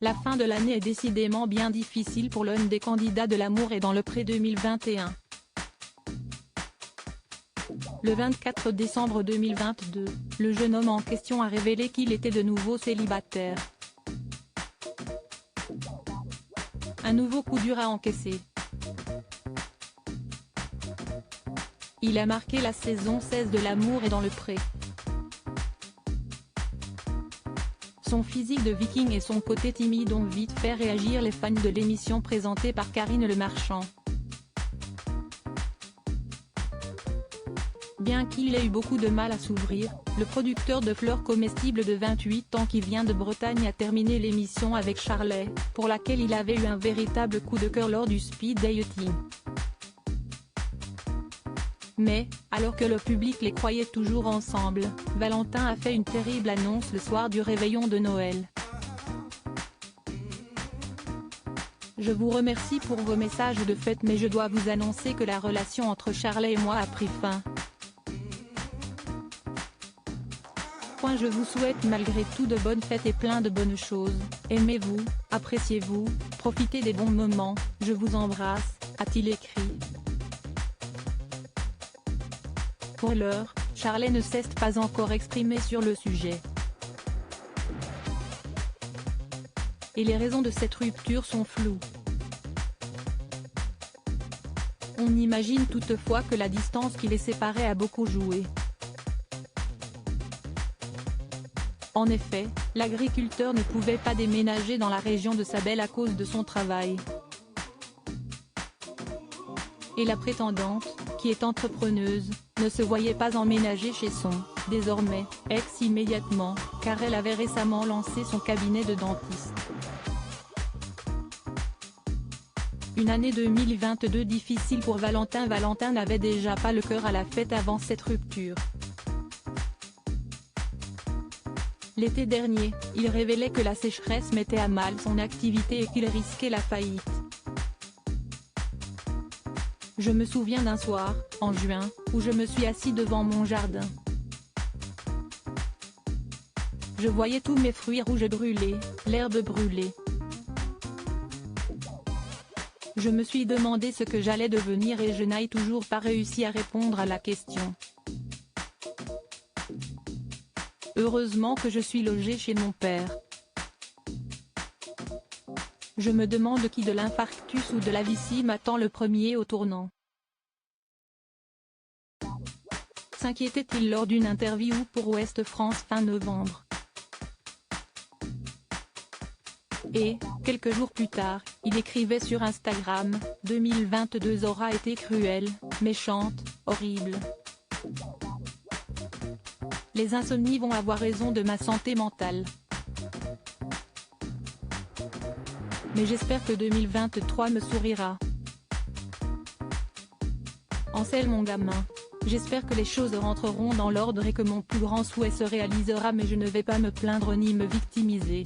La fin de l'année est décidément bien difficile pour l'un des candidats de L'amour est dans le pré 2021. Le 24 décembre 2022, le jeune homme en question a révélé qu'il était de nouveau célibataire. Un nouveau coup dur à encaisser. Il a marqué la saison 16 de L'amour est dans le pré. Son physique de viking et son côté timide ont vite fait réagir les fans de l'émission présentée par Karine Le Marchand. Bien qu'il ait eu beaucoup de mal à s'ouvrir, le producteur de fleurs comestibles de 28 ans qui vient de Bretagne a terminé l'émission avec Charlet, pour laquelle il avait eu un véritable coup de cœur lors du speed dating. Mais, alors que le public les croyait toujours ensemble, Valentin a fait une terrible annonce le soir du réveillon de Noël. Je vous remercie pour vos messages de fête mais je dois vous annoncer que la relation entre Charlet et moi a pris fin. Je vous souhaite malgré tout de bonnes fêtes et plein de bonnes choses, aimez-vous, appréciez-vous, profitez des bons moments, je vous embrasse, a-t-il écrit. Pour l'heure, Charlet ne s'est pas encore exprimé sur le sujet. Et les raisons de cette rupture sont floues. On imagine toutefois que la distance qui les séparait a beaucoup joué. En effet, l'agriculteur ne pouvait pas déménager dans la région de Sabel à cause de son travail. Et la prétendante, qui est entrepreneuse, ne se voyait pas emménager chez son, désormais, ex immédiatement, car elle avait récemment lancé son cabinet de dentiste. Une année 2022 difficile pour Valentin. Valentin n'avait déjà pas le cœur à la fête avant cette rupture. L'été dernier, il révélait que la sécheresse mettait à mal son activité et qu'il risquait la faillite. Je me souviens d'un soir, en juin, où je me suis assis devant mon jardin. Je voyais tous mes fruits rouges brûlés, l'herbe brûlée. Je me suis demandé ce que j'allais devenir et je n'ai toujours pas réussi à répondre à la question. Heureusement que je suis logé chez mon père. Je me demande qui de l'infarctus ou de la vessie m'attend le premier au tournant. S'inquiétait-il lors d'une interview pour Ouest France fin novembre. Et, quelques jours plus tard, il écrivait sur Instagram, 2022 aura été cruelle, méchante, horrible. Les insomnies vont avoir raison de ma santé mentale. Mais j'espère que 2023 me sourira. Ansel mon gamin. J'espère que les choses rentreront dans l'ordre et que mon plus grand souhait se réalisera mais je ne vais pas me plaindre ni me victimiser.